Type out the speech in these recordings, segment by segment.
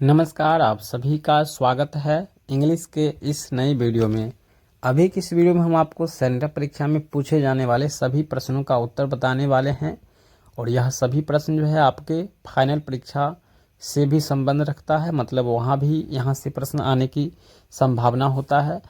नमस्कार, आप सभी का स्वागत है इंग्लिश के इस नई वीडियो में। अभी की इस वीडियो में हम आपको सेंटर परीक्षा में पूछे जाने वाले सभी प्रश्नों का उत्तर बताने वाले हैं और यह सभी प्रश्न जो है आपके फाइनल परीक्षा से भी संबंध रखता है, मतलब वहाँ भी यहाँ से प्रश्न आने की संभावना होता है।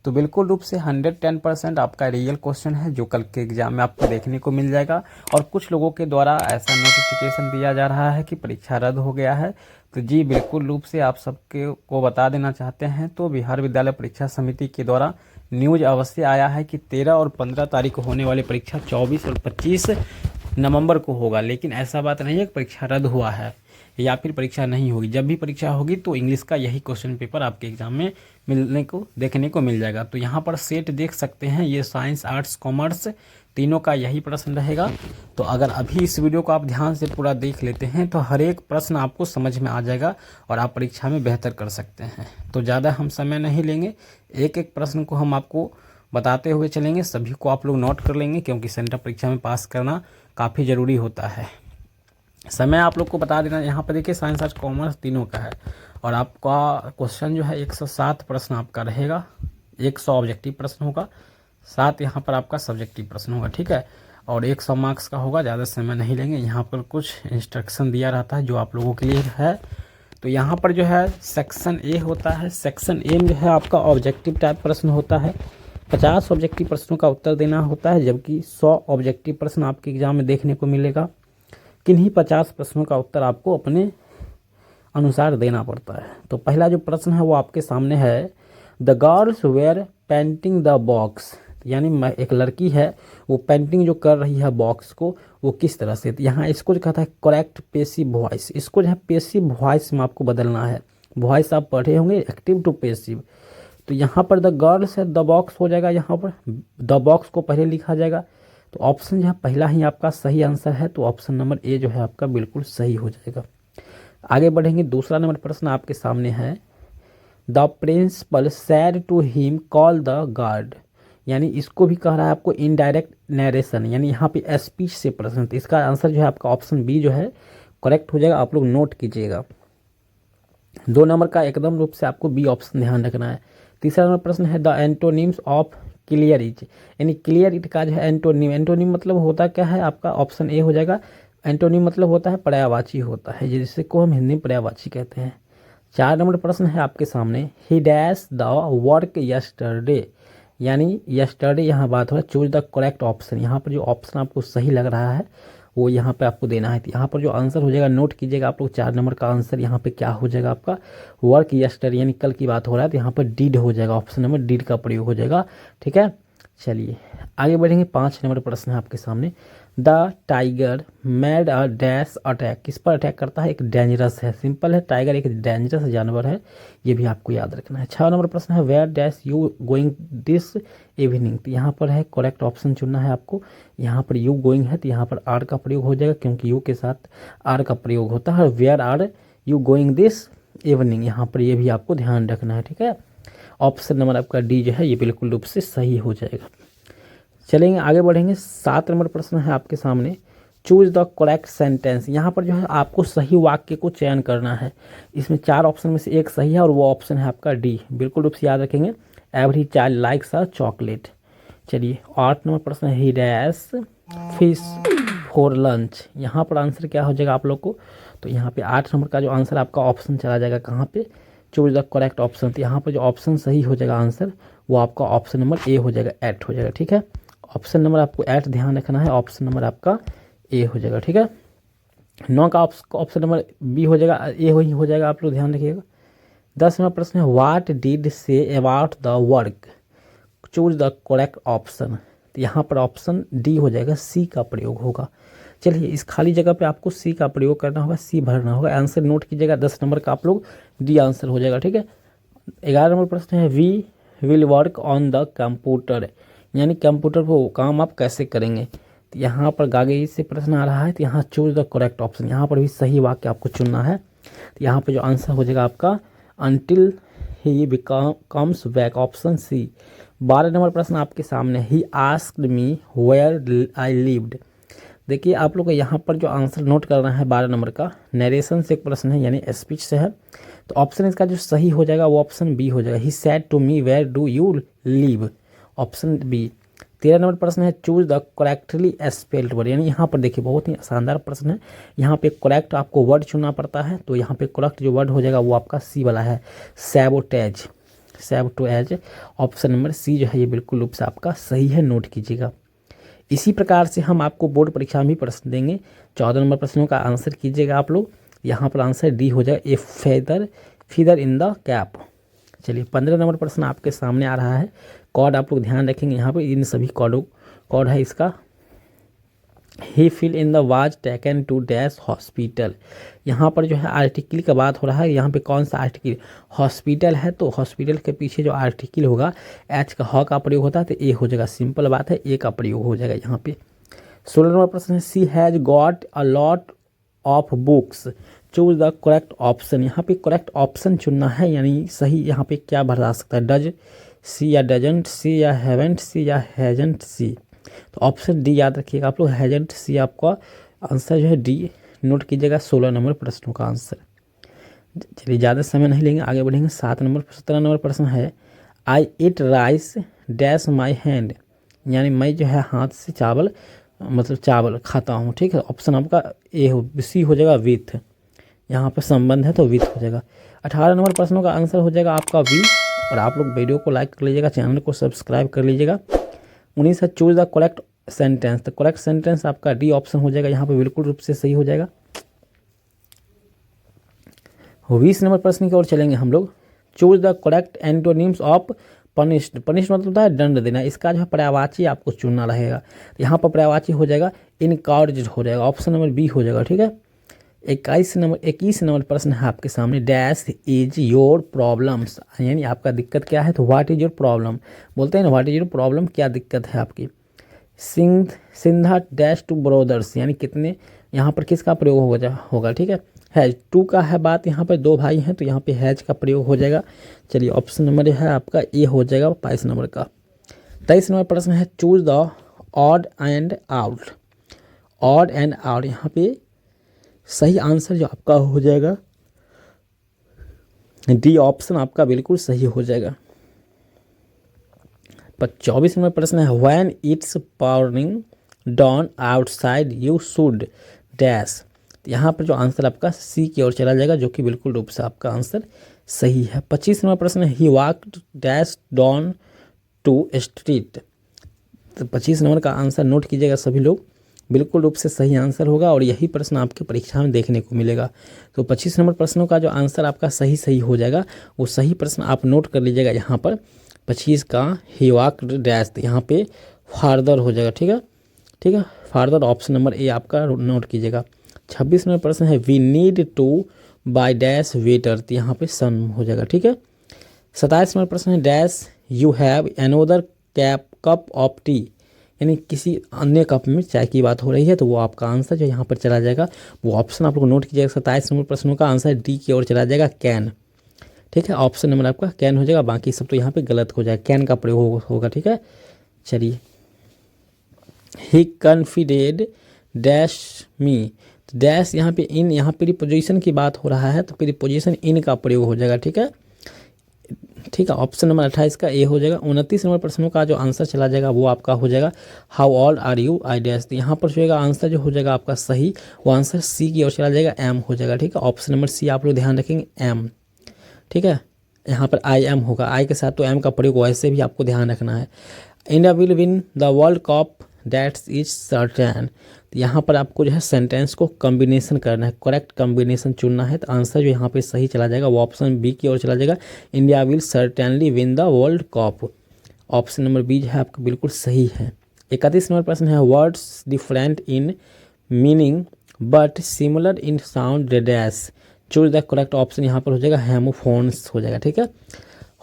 तो बिल्कुल रूप से 110% आपका रियल क्वेश्चन है जो कल के एग्जाम में आपको देखने को मिल जाएगा। और कुछ लोगों के द्वारा ऐसा नोटिफिकेशन दिया जा रहा है कि परीक्षा रद्द हो गया है, तो जी बिल्कुल रूप से आप सबके को बता देना चाहते हैं। तो बिहार विद्यालय परीक्षा समिति के द्वारा न्यूज अवश्य आया है कि 13 और 15 तारीख को होने वाली परीक्षा 24 और 25 नवंबर को होगा, लेकिन ऐसा बात नहीं है कि परीक्षा रद्द हुआ है या फिर परीक्षा नहीं होगी। जब भी परीक्षा होगी तो इंग्लिश का यही क्वेश्चन पेपर आपके एग्जाम में देखने को मिल जाएगा। तो यहाँ पर सेट देख सकते हैं, ये साइंस आर्ट्स कॉमर्स तीनों का यही प्रश्न रहेगा। तो अगर अभी इस वीडियो को आप ध्यान से पूरा देख लेते हैं तो हर एक प्रश्न आपको समझ में आ जाएगा और आप परीक्षा में बेहतर कर सकते हैं। तो ज़्यादा हम समय नहीं लेंगे, एक एक प्रश्न को हम आपको बताते हुए चलेंगे, सभी को आप लोग नोट कर लेंगे क्योंकि सेंटर परीक्षा में पास करना काफ़ी ज़रूरी होता है। समय आप लोग को बता देना, यहाँ पर देखिए साइंस आर्ट्स कॉमर्स तीनों का है और आपका क्वेश्चन जो है 107 प्रश्न आपका रहेगा। 100 ऑब्जेक्टिव प्रश्न होगा, 7 यहाँ पर आपका सब्जेक्टिव प्रश्न होगा, ठीक है। और 100 मार्क्स का होगा, ज़्यादा समय नहीं लेंगे। यहाँ पर कुछ इंस्ट्रक्शन दिया रहता है जो आप लोगों के लिए है। तो यहाँ पर जो है सेक्शन ए होता है, सेक्शन ए में जो है आपका ऑब्जेक्टिव टाइप प्रश्न होता है। 50 ऑब्जेक्टिव प्रश्नों का उत्तर देना होता है, जबकि 100 ऑब्जेक्टिव प्रश्न आपके एग्जाम में देखने को मिलेगा। किन्हीं 50 प्रश्नों का उत्तर आपको अपने अनुसार देना पड़ता है। तो पहला जो प्रश्न है वो आपके सामने है, the girls were painting the box, यानी एक लड़की है वो पेंटिंग जो कर रही है बॉक्स को, वो किस तरह से। तो यहाँ इसको जो कहता है करेक्ट पेसिव वॉइस, इसको जो है पेसिव वॉइस में आपको बदलना है। वॉइस आप पढ़े होंगे एक्टिव टू पेसिव। तो यहाँ पर द गर्ल्स है, द बॉक्स हो जाएगा, यहाँ पर द बॉक्स को पहले लिखा जाएगा। तो ऑप्शन जो है पहला ही आपका सही आंसर है, तो ऑप्शन नंबर ए जो है आपका बिल्कुल सही हो जाएगा। आगे बढ़ेंगे, दूसरा नंबर प्रश्न आपके सामने है, the principal said to him call the guard, यानी इसको भी कह रहा है आपको इनडायरेक्ट नरेशन, यानी यहाँ पे स्पीच से प्रश्न। तो इसका आंसर जो है आपका ऑप्शन बी जो है करेक्ट हो जाएगा, आप लोग नोट कीजिएगा। 2 नंबर का एकदम रूप से आपको बी ऑप्शन ध्यान रखना है। तीसरा नंबर प्रश्न है, the antonyms of clear it, यानी क्लियर इट का जो है एंटोनिम, एंटोनिम मतलब होता क्या है आपका ऑप्शन ए हो जाएगा। एंटोनिम मतलब होता है पर्यायवाची होता है, जिससे को हम हिंदी में पर्यायवाची कहते हैं। 4 नंबर प्रश्न है आपके सामने, ही डैश द वर्क यस्टरडे, यानी यस्टरडे यहाँ बात हो रहा है, चूज द करेक्ट ऑप्शन। यहाँ पर जो ऑप्शन आपको सही लग रहा है वो यहाँ पे आपको देना है। तो यहाँ पर जो आंसर हो जाएगा नोट कीजिएगा आप लोग, 4 नंबर का आंसर यहाँ पे क्या हो जाएगा आपका, वर्क यस्टरडे, यानी कल की बात हो रहा है, तो यहाँ पर डिड हो जाएगा, ऑप्शन नंबर डिड का प्रयोग हो जाएगा, ठीक है। चलिए आगे बढ़ेंगे, 5 नंबर प्रश्न है आपके सामने, the tiger made a dash attack, किस पर अटैक करता है, एक डेंजरस है, सिंपल है, टाइगर एक डेंजरस जानवर है, ये भी आपको याद रखना है। 6 नंबर प्रश्न है, where dash you going this evening, तो यहाँ पर है करेक्ट ऑप्शन चुनना है आपको। यहाँ पर यू गोइंग है तो यहाँ पर आर का प्रयोग हो जाएगा, क्योंकि यू के साथ आर का प्रयोग होता है। Where are you going this evening, यहाँ पर ये भी आपको ध्यान रखना है, ठीक है। ऑप्शन नंबर आपका डी जो है ये बिल्कुल रूप से सही हो जाएगा। चलेंगे आगे बढ़ेंगे, 7 नंबर प्रश्न है आपके सामने, चूज द करेक्ट सेंटेंस, यहाँ पर जो है आपको सही वाक्य को चयन करना है। इसमें 4 ऑप्शन में से एक सही है और वो ऑप्शन है आपका डी, बिल्कुल रूप से याद रखेंगे, एवरी चाइल्ड लाइक्स अ चॉकलेट। चलिए 8 नंबर प्रश्न है, ही डैश फिश फॉर लंच, यहाँ पर आंसर क्या हो जाएगा आप लोग को, तो यहाँ पे 8 नंबर का जो आंसर आपका ऑप्शन चला जाएगा कहाँ पे, चूज द करेक्ट ऑप्शन। तो यहाँ पर जो ऑप्शन सही हो जाएगा आंसर वो आपका ऑप्शन नंबर ए हो जाएगा, 8 हो जाएगा, ठीक है। ऑप्शन नंबर आपको 8 ध्यान रखना है, ऑप्शन नंबर आपका ए हो जाएगा, ठीक है। 9 का ऑप्शन नंबर बी हो जाएगा, ए हो जाएगा, आप लोग ध्यान रखिएगा। 10 नंबर प्रश्न है, what did say about the work, choose the correct option, तो यहाँ पर ऑप्शन डी हो जाएगा, सी का प्रयोग होगा। चलिए इस खाली जगह पे आपको सी का प्रयोग करना होगा, सी भरना होगा, आंसर नोट कीजिएगा। 10 नंबर का आप लोग डी आंसर हो जाएगा, ठीक है। 11 नंबर प्रश्न है, we will work on the computer, यानी कंप्यूटर पर काम आप कैसे करेंगे। तो यहाँ पर गागे से प्रश्न आ रहा है, तो यहाँ चूज द करेक्ट ऑप्शन, यहाँ पर भी सही वाक्य आपको चुनना है। तो यहाँ पर जो आंसर हो जाएगा आपका until he comes back, option C. 12 नंबर प्रश्न आपके सामने, he asked me where I lived, देखिए आप लोग को यहाँ पर जो आंसर नोट करना है 12 नंबर का, नरेशन से एक प्रश्न है यानी स्पीच से है। तो ऑप्शन इसका जो सही हो जाएगा वो ऑप्शन बी हो जाएगा। He said to me where do you live, option B. 13 नंबर प्रश्न है choose the correctly spelled word, यानी यहाँ पर देखिए बहुत ही शानदार प्रश्न है। यहाँ पे करेक्ट आपको वर्ड चुनना पड़ता है, तो यहाँ पे करेक्ट जो वर्ड हो जाएगा वो आपका सी वाला है, sabotage, sabotage. Option number C जो है ये बिल्कुल रूप से आपका सही है, नोट कीजिएगा। इसी प्रकार से हम आपको बोर्ड परीक्षा में भी प्रश्न देंगे। 14 नंबर प्रश्नों का आंसर कीजिएगा आप लोग। यहाँ पर आंसर डी हो जाएगा, ए फीदर इन द कैप। चलिए 15 नंबर प्रश्न आपके सामने आ रहा है। कॉड आप लोग ध्यान रखेंगे, यहाँ पे इन सभी कॉड है इसका। He fell in the was taken to dash hospital, यहाँ पर जो है आर्टिकल का बात हो रहा है। यहाँ पे कौन सा आर्टिकल, हॉस्पिटल है, तो हॉस्पिटल के पीछे जो आर्टिकल होगा एच का ह का प्रयोग होता है, तो ए हो जाएगा। सिंपल बात है, ए का प्रयोग हो जाएगा यहाँ पे। 16 नंबर प्रश्न है she has got a lot of books, choose the correct option. यहाँ पे करेक्ट ऑप्शन चुनना है, यानी सही यहाँ पे क्या भरा सकता है, डज सी या डजंट सी या हैवेंट सी या हैजंट सी। तो ऑप्शन डी याद रखिएगा आप लोग, हैजंट सी आपका आंसर जो है डी, नोट कीजिएगा 16 नंबर प्रश्नों का आंसर। चलिए ज़्यादा समय नहीं लेंगे, आगे बढ़ेंगे। 17 नंबर प्रश्न है I it raise dash my hand, यानी मैं जो है हाथ से चावल, मतलब चावल खाता हूँ, ठीक है। ऑप्शन आपका ए हो, सी हो जाएगा विथ, यहाँ पर संबंध है तो विथ हो जाएगा। 18 नंबर प्रश्नों का आंसर हो जाएगा आपका वी। और आप लोग वीडियो को लाइक कर लीजिएगा, चैनल को सब्सक्राइब कर लीजिएगा। 19 है चूज द करेक्ट सेंटेंस, तो करेक्ट सेंटेंस आपका डी ऑप्शन हो जाएगा, यहाँ पे बिल्कुल रूप से सही हो जाएगा। 20 नंबर प्रश्न की ओर चलेंगे हम लोग। Choose the correct antonyms of punished, punished मतलब होता है दंड देना, इसका जो है पर्यायवाची आपको चुनना रहेगा। यहाँ पर पर्यायवाची हो जाएगा इनकरेज हो जाएगा, ऑप्शन नंबर बी हो जाएगा, ठीक है। 21 नंबर प्रश्न है आपके सामने, डैश इज योर प्रॉब्लम्स, यानी आपका दिक्कत क्या है, तो व्हाट इज योर प्रॉब्लम बोलते हैं ना, व्हाट इज योर प्रॉब्लम, क्या दिक्कत है आपकी। सिंधा डैश टू ब्रदर्स, यानी कितने, यहाँ पर किसका प्रयोग होगा, ठीक है। हैज टू का है बात, यहाँ पर दो भाई हैं तो यहाँ पे हैज का प्रयोग हो जाएगा। चलिए ऑप्शन नंबर है आपका ए हो जाएगा 22 नंबर का। 23 नंबर प्रश्न है choose the odd and out, odd and out, यहाँ पे सही आंसर जो आपका हो जाएगा डी ऑप्शन आपका बिल्कुल सही हो जाएगा। पर 24 नंबर प्रश्न है when it's powering down outside you should dash, यहाँ पर जो आंसर आपका सी की ओर चला जाएगा, जो कि बिल्कुल रूप से आपका आंसर सही है। 25 नंबर प्रश्न है he walked dash down to street, तो 25 नंबर का आंसर नोट कीजिएगा सभी लोग, बिल्कुल रूप से सही आंसर होगा और यही प्रश्न आपकी परीक्षा में देखने को मिलेगा। तो 25 नंबर प्रश्नों का जो आंसर आपका सही हो जाएगा, वो सही प्रश्न आप नोट कर लीजिएगा। यहाँ पर 25 का ही वॉक्ड डैश, यहाँ पे फार्दर हो जाएगा, ठीक है, फार्दर ऑप्शन नंबर ए आपका नोट कीजिएगा। 26 नंबर प्रश्न है we need to buy dash water, तो यहाँ पे सन हो जाएगा, ठीक है। 27 नंबर प्रश्न है dash you have another cup of T, यानी किसी अन्य कप में चाय की बात हो रही है, तो वो आपका आंसर जो यहाँ पर चला जाएगा, वो ऑप्शन आप लोग नोट कीजिएगा। 27 नंबर प्रश्नों का आंसर डी की ओर चला जाएगा, कैन, ठीक है। ऑप्शन नंबर आपका कैन हो जाएगा, बाकी सब तो यहाँ पे गलत हो जाएगा, कैन का प्रयोग होगा, ठीक है। चलिए ही कन्फिडेड डैश मी, डैश यहाँ पे इन, यहाँ प्रीपोजिशन की बात हो रहा है, तो प्रीपोजिशन इन का प्रयोग हो जाएगा, ठीक है। ऑप्शन नंबर 28 का ए हो जाएगा। 29 नंबर प्रश्नों का जो आंसर चला जाएगा वो आपका हो जाएगा how old are you I dash, यहाँ पर जो आंसर जो हो जाएगा आपका सही, वो आंसर सी की ओर चला जाएगा, एम हो जाएगा, ठीक है। ऑप्शन नंबर सी आप लोग ध्यान रखेंगे, एम, ठीक है। यहाँ पर आई एम होगा, आई के साथ तो एम का प्रयोग वैसे भी आपको ध्यान रखना है। India will win the world cup that's is certain, तो यहाँ पर आपको जो है सेंटेंस को कॉम्बिनेशन करना है, करेक्ट कॉम्बिनेशन चुनना है, तो आंसर जो यहाँ पे सही चला जाएगा वो ऑप्शन बी की ओर चला जाएगा, India will certainly win the world cup, option number B जो है आपका बिल्कुल सही है। 31 नंबर प्रश्न है words different in meaning but similar in sound dash, choose the correct option यहाँ पर हो जाएगा होमोफोन्स हो जाएगा, ठीक है,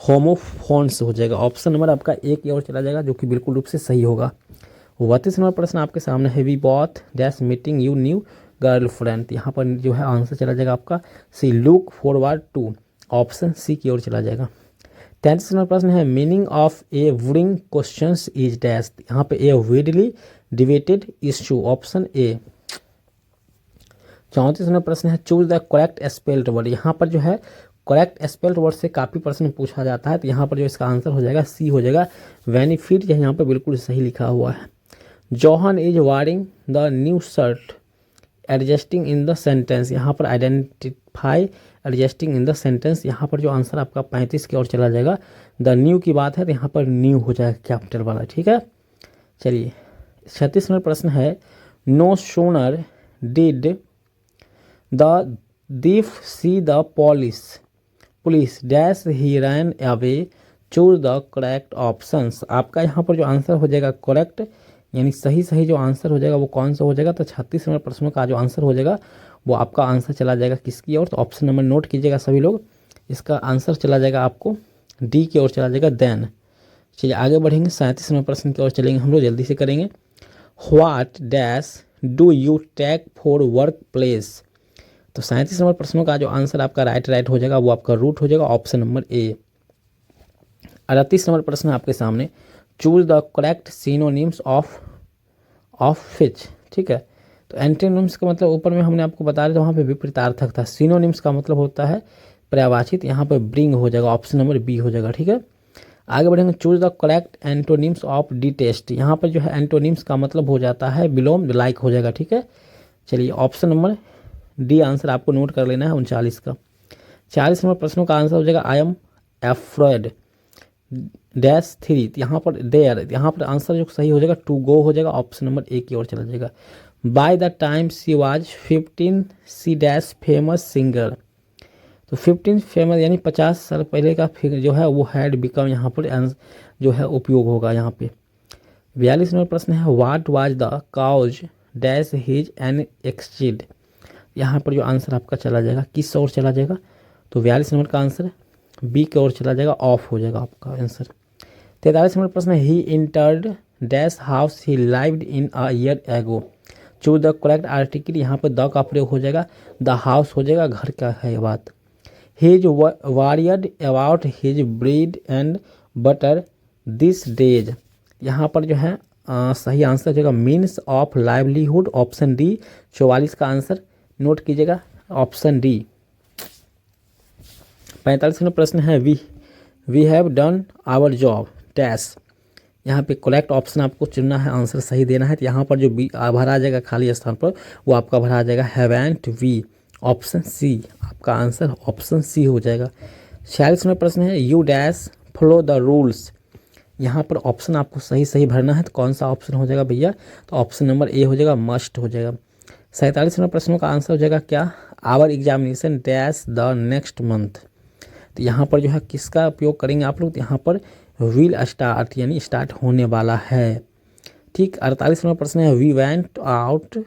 होमोफोन्स हो जाएगा। ऑप्शन नंबर आपका ए की ओर चला जाएगा, जो कि बिल्कुल रूप से सही होगा। 32 नंबर प्रश्न आपके सामने है we both dash meeting you new girlfriend, यहाँ पर जो है आंसर चला जाएगा आपका C look forward to, option C की ओर चला जाएगा। 33 नंबर प्रश्न है meaning of avoiding questions is dash, यहाँ पे a widely debated issue, option A. 34 नंबर प्रश्न है choose the correct spelled word, यहाँ पर जो है करेक्ट स्पेल्ड वर्ड से काफ़ी प्रश्न पूछा जाता है, तो यहाँ पर जो इसका आंसर हो जाएगा सी हो जाएगा, बेनिफिट। यहाँ पर बिल्कुल सही लिखा हुआ है। John is wiring the new shirt adjusting in the sentence, यहाँ पर identify adjusting in the sentence, यहाँ पर जो आंसर आपका 35 की ओर चला जाएगा। द न्यू की बात है तो यहाँ पर न्यू हो जाएगा कैपिटल वाला, ठीक है। चलिए 36 नंबर प्रश्न है, no sooner did the thief see the police dash he ran away, choose the correct options. आपका यहाँ पर जो आंसर हो जाएगा करेक्ट, यानी सही जो आंसर हो जाएगा वो कौन सा हो जाएगा, तो 36 नंबर प्रश्नों का जो आंसर हो जाएगा वो आपका आंसर चला जाएगा किसकी ओर, तो ऑप्शन नंबर नोट कीजिएगा सभी लोग। इसका आंसर चला जाएगा आपको डी की ओर चला जाएगा, देन। चलिए आगे बढ़ेंगे, 37 नंबर प्रश्न की ओर चलेंगे हम लोग, जल्दी से करेंगे। What dash do you take for work place, तो 37 नंबर प्रश्नों का जो आंसर आपका राइट हो जाएगा वो आपका रूट हो जाएगा, ऑप्शन नंबर ए। 38 नंबर प्रश्न आपके सामने, choose the correct synonyms of Fitch, ठीक है। तो एंटोनिम्स का मतलब ऊपर में हमने आपको बता दिया, वहाँ पे विपरीतार्थक था। सिनोनिम्स का मतलब होता है पर्यायवाचित, यहाँ पर ब्रिंग हो जाएगा, ऑप्शन नंबर बी हो जाएगा, ठीक है। आगे बढ़ेंगे, choose the correct antonyms of detest, यहाँ पर जो है एंटोनिम्स का मतलब हो जाता है बिलोम, लाइक हो जाएगा, ठीक है। चलिए ऑप्शन नंबर डी आंसर आपको नोट कर लेना है 39 का। 40 नंबर प्रश्नों का आंसर हो जाएगा, आई एम एफ्रेड डैश 3, यहाँ पर देयर, यहाँ पर आंसर जो सही हो जाएगा टू गो हो जाएगा, ऑप्शन नंबर ए की ओर चला जाएगा। By the time she was 15 C dash famous singer, तो 15 फेमस यानी 50 साल पहले का फिगर जो है वो हैड बिकम, यहाँ पर जो है उपयोग होगा यहाँ पे। 42 नंबर प्रश्न है, what was the cause dash his an exceed, यहाँ पर जो आंसर आपका चला जाएगा किस ओर चला जाएगा, तो 42 नंबर का आंसर बी की ओर चला जाएगा, ऑफ हो जाएगा आपका आंसर। 43 नंबर प्रश्न है, he entered dash house he lived in a year ago, choose the correct article, यहाँ पर द का प्रयोग हो जाएगा, द हाउस हो जाएगा, घर का है बात। His worried about his bread and butter this days, यहाँ पर जो है सही आंसर हो जाएगा means of livelihood, option D. 44 का आंसर नोट कीजिएगा, ऑप्शन डी। 45 नंबर प्रश्न है, we have done our job dash, यहाँ पे करेक्ट ऑप्शन आपको चुनना है, आंसर सही देना है, तो यहाँ पर जो बी भरा जाएगा खाली स्थान पर वो आपका भरा जाएगा हैवेंट वी, ऑप्शन सी। आपका आंसर ऑप्शन सी हो जाएगा। 46 नंबर प्रश्न है, you dash follow the rules, यहाँ पर ऑप्शन आपको सही भरना है, तो कौन सा ऑप्शन हो जाएगा भैया, तो ऑप्शन नंबर ए हो जाएगा, मस्ट हो जाएगा। 47 नंबर प्रश्नों का आंसर हो जाएगा क्या, our examination dash the next month, तो यहाँ पर जो है किसका उपयोग करेंगे आप लोग, तो यहाँ पर विल स्टार्ट यानी स्टार्ट होने वाला है, ठीक। 48 नंबर प्रश्न है, we went out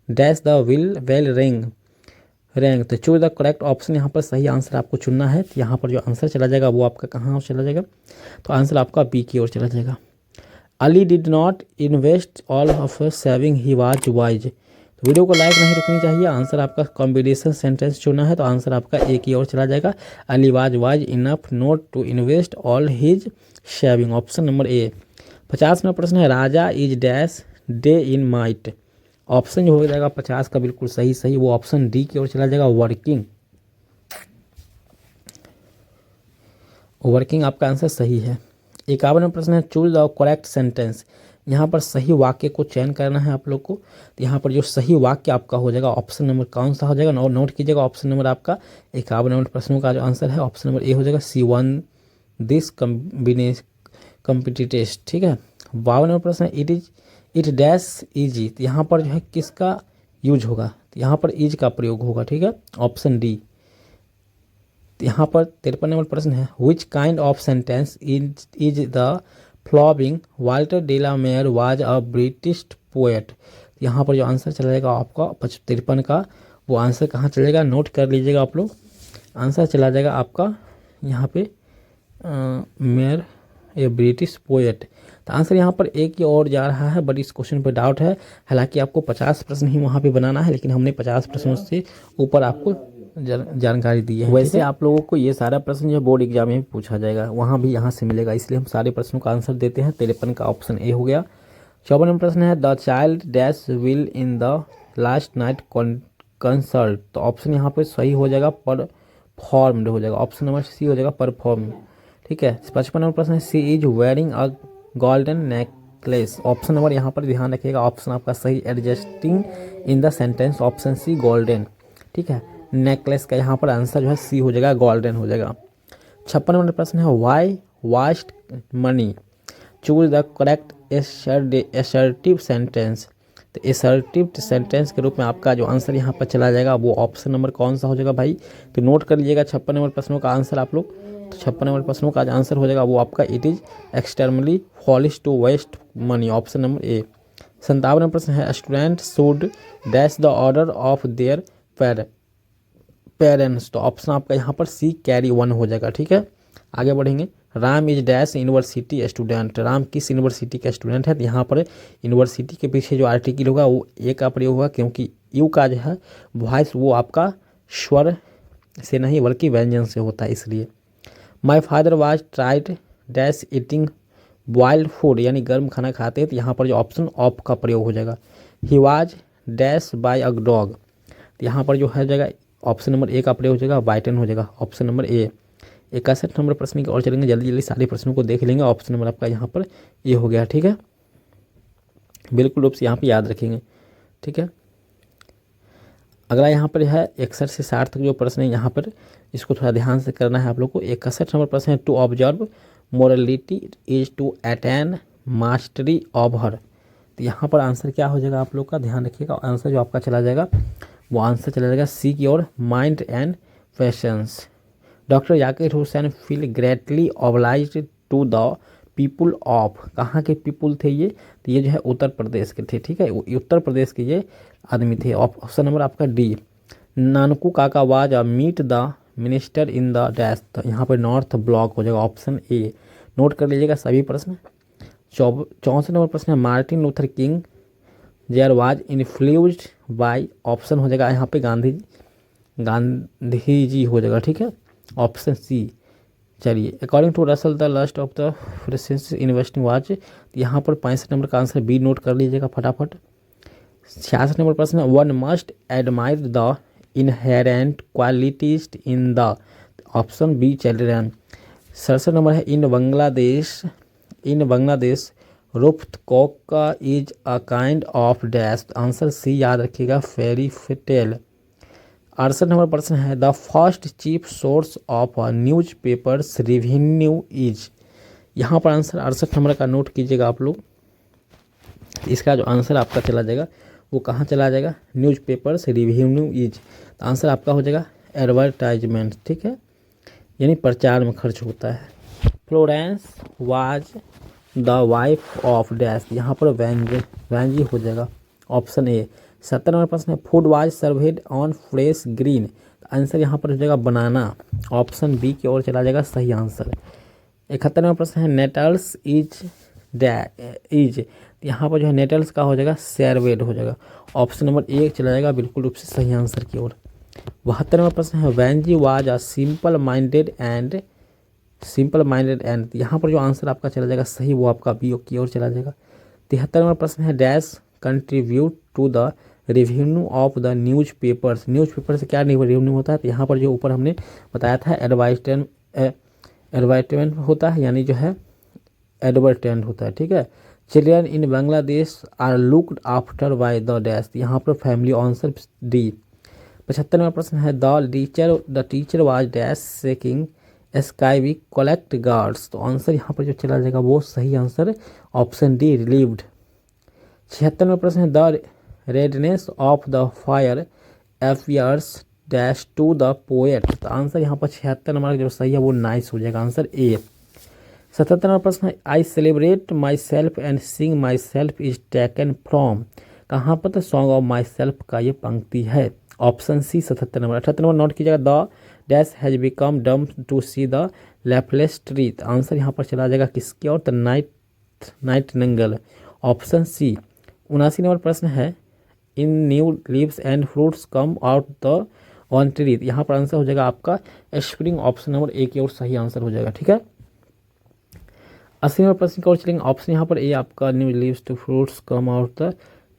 dash the will well ring, तो चूज द करेक्ट ऑप्शन, यहाँ पर सही आंसर आपको चुनना है, तो यहाँ पर जो आंसर चला जाएगा वो आपका कहाँ चला जाएगा, तो आंसर आपका बी की ओर चला जाएगा। Ali did not invest all of saving he was wise, तो वीडियो को लाइक नहीं रुकनी चाहिए, आंसर आपका कॉम्बिनेशन सेंटेंस चुना है, तो आंसर आपका ए की ओर चला जाएगा, Ali was wise enough not to invest all his saving, option number A. 50 नंबर प्रश्न है, Raja is dash day in might, option जो हो जाएगा 50 का बिल्कुल सही वो ऑप्शन डी की ओर चला जाएगा, वर्किंग आपका आंसर सही है। 51 नंबर प्रश्न है, चूज द करेक्ट सेंटेंस, यहाँ पर सही वाक्य को चयन करना है आप लोग को, तो यहाँ पर जो सही वाक्य आपका हो जाएगा ऑप्शन नंबर कौन सा हो जाएगा, नोट कीजिएगा, ऑप्शन नंबर आपका 51 नंबर प्रश्नों का जो आंसर है ऑप्शन नंबर ए हो जाएगा, C1 दिस कम्पिटिटेस्ट, ठीक है। 52 नंबर प्रश्न है, इट डैश इजी, तो यहाँ पर जो है किसका यूज होगा, तो यहाँ पर इज का प्रयोग होगा, ठीक है, ऑप्शन डी। तो यहाँ पर 53 नंबर प्रश्न है, which kind of sentence is the following, Walter de la Mare was a British poet, यहाँ पर जो आंसर चलेगा आपका 53 का वो आंसर कहाँ चलेगा, नोट कर लीजिएगा आप लोग, आंसर चला जाएगा आपका यहाँ पे मेयर ए ब्रिटिश पोएट, तो आंसर यहाँ पर एक की ओर जा रहा है, बट इस क्वेश्चन पर डाउट है, हालांकि आपको 50 प्रश्न ही वहाँ पे बनाना है, लेकिन हमने 50 प्रश्नों से ऊपर आपको जानकारी दी है। वैसे आप लोगों को ये सारा प्रश्न जो बोर्ड एग्जाम में पूछा जाएगा वहाँ भी यहाँ से मिलेगा, इसलिए हम सारे प्रश्नों का आंसर देते हैं। 53 का ऑप्शन ए हो गया। 54 नंबर प्रश्न है, the child dash will in the last night concert, तो ऑप्शन यहाँ पे सही हो जाएगा परफॉर्म्ड हो जाएगा, ऑप्शन नंबर सी हो जाएगा परफॉर्म। ठीक है, 55 नंबर प्रश्न है she is wearing a golden necklace, option number यहाँ पर ध्यान रखिएगा, ऑप्शन आपका सही adjusting in the sentence, option C golden. ठीक है, नेकलेस का यहाँ पर आंसर जो है सी हो जाएगा, गोल्डन हो जाएगा। 56 नंबर प्रश्न है why waste money, choose the correct assertive sentence, तो एसर्टिव सेंटेंस के रूप में आपका जो आंसर यहाँ पर चला जाएगा वो ऑप्शन नंबर कौन सा हो जाएगा भाई, तो नोट कर लीजिएगा 56 नंबर प्रश्नों का आंसर आप लोग। तो 56 नंबर प्रश्नों का आंसर हो जाएगा वो आपका it is externally foolish to waste money, option number A. 57 number प्रश्न है student should dash the order of their parents, तो ऑप्शन आपका यहाँ पर सी कैरी 1 हो जाएगा। ठीक है, आगे बढ़ेंगे। Ram is dash university student, Ram किस यूनिवर्सिटी का स्टूडेंट है, तो यहाँ पर यूनिवर्सिटी के पीछे जो आर्टिकल होगा वो ए का प्रयोग होगा, क्योंकि यू का जो है वॉइस वो आपका स्वर से नहीं बल्कि व्यंजन से होता है, इसलिए। My father was tried dash eating boiled food, यानी गर्म खाना खाते हैं, तो यहाँ पर जो ऑप्शन ऑफ का प्रयोग हो जाएगा। He was dash by a dog, तो यहाँ पर जो है जाएगा ऑप्शन नंबर ए का प्रयोग हो जाएगा, बाइटन हो जाएगा, ऑप्शन नंबर ए। 61 नंबर प्रश्न की ओर चलेंगे, जल्दी जल्दी सारे प्रश्नों को देख लेंगे, ऑप्शन नंबर आपका यहाँ पर ए हो गया। ठीक है, बिल्कुल रूप से यहाँ पे याद रखेंगे। ठीक है, अगला यहाँ पर है 61 से 60 तक जो प्रश्न है यहाँ पर इसको थोड़ा ध्यान से करना है आप लोग को। 61 नंबर प्रश्न है to observe morality is to attain mastery of her, तो यहाँ पर आंसर क्या हो जाएगा आप लोग का ध्यान रखिएगा, आंसर जो आपका चला जाएगा वो आंसर चला जाएगा सी की ओर, mind and patience. Doctor Zakir Hussain feel greatly obliged to the people of, कहाँ के पीपुल थे ये, तो ये जो है उत्तर प्रदेश के थे। ठीक है, उत्तर प्रदेश के ये आदमी थे, ऑप्शन नंबर आपका D. Nanku Kaka was a meet the minister in the dash, तो यहाँ पर नॉर्थ ब्लॉक हो जाएगा, ऑप्शन ए। नोट कर लीजिएगा सभी प्रश्न। 64 नंबर प्रश्न है Martin Luther King there was influenced by, option हो जाएगा यहाँ पे गांधी जी हो जाएगा। ठीक है, ऑप्शन सी। चलिए, according to Russell the lust of the French investing watch, यहाँ पर 65 नंबर का आंसर बी नोट कर लीजिएगा फटाफट। 66 नंबर प्रश्न है one must admire the inherent qualities in the, option B children. 67 number है in Bangladesh Rupkotha is a kind of dash, answer C याद रखिएगा फेरी टेल। 68 नंबर प्रश्न है the first chief source of news papers revenue is, यहाँ पर answer 68 number का note कीजिएगा आप लोग। इसका जो आंसर आपका चला जाएगा वो कहाँ चला जाएगा, न्यूज पेपर्स रिवेन्यू इज, तो आंसर आपका हो जाएगा एडवर्टाइजमेंट। ठीक है, यानी प्रचार में खर्च होता है। Florence was the wife of dash, यहाँ पर वैंजी हो जाएगा, ऑप्शन ए। 70 नंबर प्रश्न है food was served on fresh green, answer यहाँ पर हो जाएगा बनाना, ऑप्शन बी की ओर चला जाएगा सही आंसर। 71 नंबर प्रश्न है नेटल्स इज, यहाँ पर जो है नेटल्स का हो जाएगा सर्वेड हो जाएगा, ऑप्शन नंबर ए चला जाएगा बिल्कुल रूप से सही आंसर की ओर। 72 नंबर प्रश्न है वैंजी was a simple minded and, यहाँ पर जो आंसर आपका चला जाएगा सही वो आपका बी की ओर चला जाएगा। 73 नंबर प्रश्न है dash contribute to the revenue of the newspaper से क्या रेवेन्यू होता है, तो यहाँ पर जो ऊपर हमने बताया था एडवर्टाइजमेंट होता है, यानी जो है एडवर्टेंट होता है। ठीक है, children in Bangladesh are looked after by the dash, यहाँ पर फैमिली, आंसर डी। 75 नंबर प्रश्न है the teacher was dash seeking sky we collect guards, तो आंसर यहाँ पर जो चला जाएगा वो सही answer option D relieved. 76 number प्रश्न है the redness of the fire appears dash to the poet, तो आंसर यहाँ पर 76 नंबर जो सही है वो नाइस हो जाएगा, आंसर ए। 77 नंबर प्रश्न है I celebrate my self and Singh my self is taken from, कहाँ पर तो सॉन्ग ऑफ माई सेल्फ का ये पंक्ति है, option C 77 number. 78 number note कीजिएगा the dash has become dumb to see the leafless tree, answer यहाँ पर चला जाएगा किसकी और, the nightingale, option C. 79 number प्रश्न है in new leaves and fruits come out the on tree, यहाँ पर आंसर हो जाएगा आपका स्प्रिंग, ऑप्शन नंबर ए की ओर सही आंसर हो जाएगा। ठीक है, 80 नंबर प्रश्न की ओर चलेंगे, ऑप्शन यहाँ पर ए आपका new leaves to fruits come out the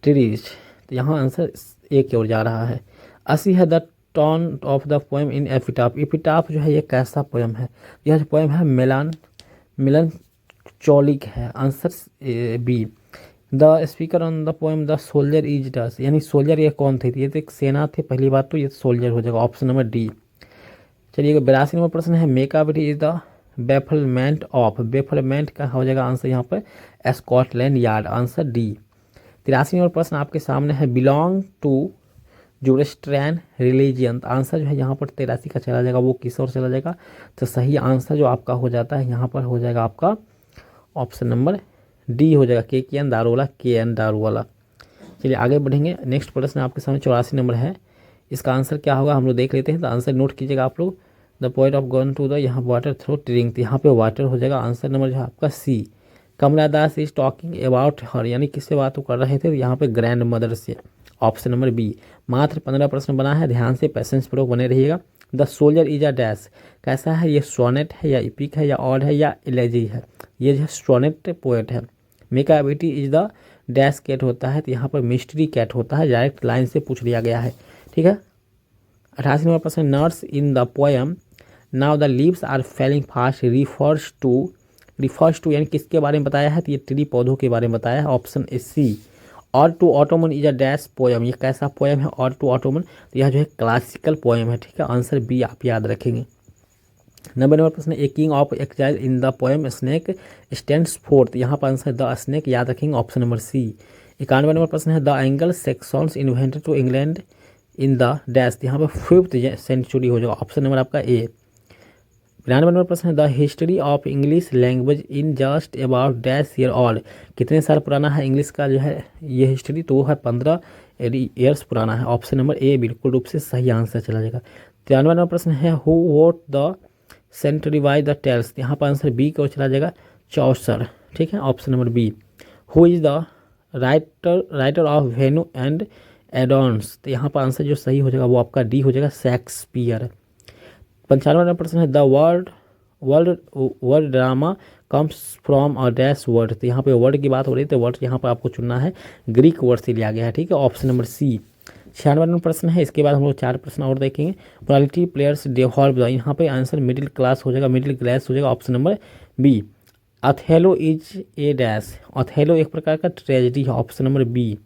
trees, तो यहाँ आंसर ए की ओर जा रहा है। 80 है the turn off the poem in epitaph. Epitaph जो है ये कैसा पोएम है? यह जो पोएम है मेलानचोलिक है। Answer B. The speaker on the poem the soldier is thus, यानी सोल्जर ये कौन थे? ये तो एक सेना थे पहली बात, तो ये सोल्जर हो जाएगा, ऑप्शन नंबर डी। चलिए 82 नंबर प्रश्न है, Macavity is the bafflement of. Bafflement का हो जाएगा आंसर यहाँ पर Scotland Yard, answer D. 83 number प्रश्न आपके सामने है, belong to Zoroastrian religion. Answer जो है यहाँ पर 83 का चला जाएगा, वो किस और चला जाएगा? तो सही आंसर जो आपका हो जाता है यहाँ पर हो जाएगा आपका ऑप्शन नंबर डी हो जाएगा, KKN दारूवाला। चलिए आगे बढ़ेंगे। नेक्स्ट प्रश्न आपके सामने 84 नंबर है, इसका आंसर क्या होगा हम लोग देख लेते हैं। तो आंसर नोट कीजिएगा आप लोग। The poet of gone to the, यहाँ वाटर थ्रो ड्रिंक, यहाँ पे वाटर हो जाएगा आंसर नंबर जो है आपका सी। कमला दास इज टॉकिंग अबाउट हर, यानी किससे बात कर रहे थे? तो यहाँ पे ग्रैंड मदर से, ऑप्शन नंबर बी। मात्र 15 प्रश्न बना है, ध्यान से पेशेंस पूर्वक बने रहिएगा। The soldier is a dash, कैसा है? ये सोनेट है या इपिक है या ऑड है या एलेजी है? ये जो है सोनेट पोएट है। Macavity is the dash cat होता है, तो यहाँ पर मिस्ट्री कैट होता है, डायरेक्ट लाइन से पूछ लिया गया है, ठीक है। 88 नंबर प्रश्न, nurse in the poem now the leaves are falling fast refers to यानी किसके बारे में बताया है? तो ये ट्री पौधों के बारे में बताया है, ऑप्शन ए सी। और to autumn is a dash poem, ये कैसा पोएम है? और टू ऑटोमन, तो यह जो है क्लासिकल पोएम है, ठीक है, आंसर बी आप याद रखेंगे। 90 नंबर प्रश्न, a king of excise in the poem snake stands fourth, यहाँ पर आंसर द स्नेक याद रखेंगे, ऑप्शन नंबर सी। 91 नंबर प्रश्न है, the Angle Saxons invented to England in the dash, यहाँ पर 5th सेंचुरी हो जाएगा, ऑप्शन नंबर आपका ए। 92 नंबर प्रश्न है, the history of English language in just about dash year old, कितने साल पुराना है इंग्लिश का जो है ये हिस्ट्री? तो वो है 15 ईयर्स पुराना है, ऑप्शन नंबर ए बिल्कुल रूप से सही आंसर चला जाएगा। 93 नंबर प्रश्न है, who wrote the century by the tales, यहाँ पर आंसर बी को चला जाएगा, चौसर, ठीक है, option number B. Who is the writer of Venus and Adonis, तो यहाँ पर आंसर जो सही हो जाएगा वो आपका डी हो जाएगा, शेक्सपियर। 95 नंबर प्रश्न है, the word drama comes from a dash word, तो यहाँ पे वर्ड की बात हो रही है, तो वर्ड यहाँ पर आपको चुनना है, ग्रीक वर्ड से लिया गया है, ठीक है, ऑप्शन नंबर सी। 96 नंबर प्रश्न है, इसके बाद हम लोग 4 प्रश्न और देखेंगे। मोरालिटी प्लेयर्स डेवॉल्व, यहाँ पे आंसर मिडिल क्लास हो जाएगा, मिडिल क्लास हो जाएगा, option number B. Othello is a dash, Othello एक प्रकार का ट्रेजेडी है, ऑप्शन नंबर बी।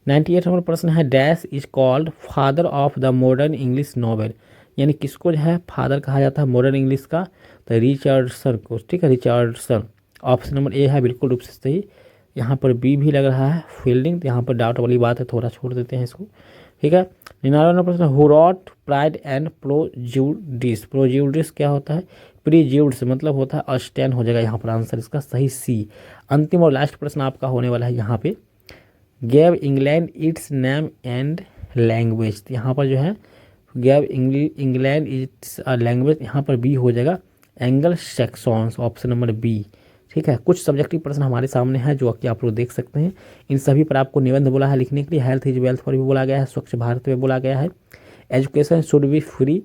98 नंबर प्रश्न है, dash is called father of the modern English novel, यानी किसको जो है फादर कहा जाता है मॉडर्न इंग्लिश का? तो रिचर्डसन को, ठीक है, रिचर्डसन, ऑप्शन नंबर ए है बिल्कुल रूप से सही। यहाँ पर बी भी लग रहा है फील्डिंग, तो यहाँ पर डाउट वाली बात है, थोड़ा छोड़ देते हैं इसको, ठीक है। 99 नंबर प्रश्न, हु रॉट प्राइड एंड प्रोज्यूडिस, प्रोज्यूडिस क्या होता है? प्रीज्यूड्स मतलब होता है अस्टैंड हो जाएगा यहाँ पर आंसर इसका सही सी। अंतिम और लास्ट प्रश्न आपका होने वाला है यहाँ पे, gave England it's name and language, यहाँ पर जो है gave England it's a language, यहाँ पर बी हो जाएगा, एंगल सेक्सॉन्स, ऑप्शन नंबर बी, ठीक है। कुछ सब्जेक्टिव प्रश्न हमारे सामने है जो कि आप लोग देख सकते हैं, इन सभी पर आपको निबंध बोला है लिखने के लिए, हेल्थ इज वेल्थ पर भी बोला गया है, स्वच्छ भारत पे बोला गया है, एजुकेशन शुड बी फ्री,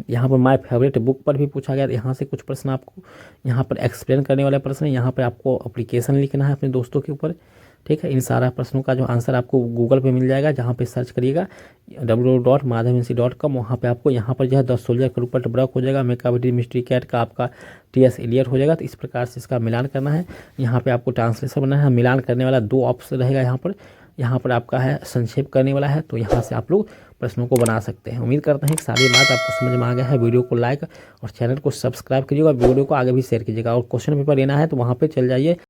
यहाँ पर माय फेवरेट बुक पर भी पूछा गया। यहाँ से कुछ प्रश्न आपको यहाँ पर एक्सप्लेन करने वाले प्रश्न, यहाँ पर आपको एप्लीकेशन लिखना है अपने दोस्तों के ऊपर, ठीक है। इन सारा प्रश्नों का जो आंसर आपको गूगल पे मिल जाएगा, जहाँ पे सर्च करिएगा www.madhavansi.com, वहाँ पे आपको यहाँ पर जो है 10 सोल्जर के ऊपर ब्लॉक हो जाएगा, मेकाबिटी मिस्ट्री कैट का आपका TS एलियट हो जाएगा। तो इस प्रकार से इसका मिलान करना है, यहाँ पे आपको ट्रांसलेशन बनाना है, मिलान करने वाला 2 ऑप्शन रहेगा यहाँ पर आपका है संक्षेप करने वाला है, तो यहाँ से आप लोग प्रश्नों को बना सकते हैं। उम्मीद करते हैं कि सारी बात आपको समझ में आ गया है। वीडियो को लाइक और चैनल को सब्सक्राइब कीजिएगा, वीडियो को आगे भी शेयर कीजिएगा, और क्वेश्चन पेपर लेना है तो वहाँ पे चल जाइए।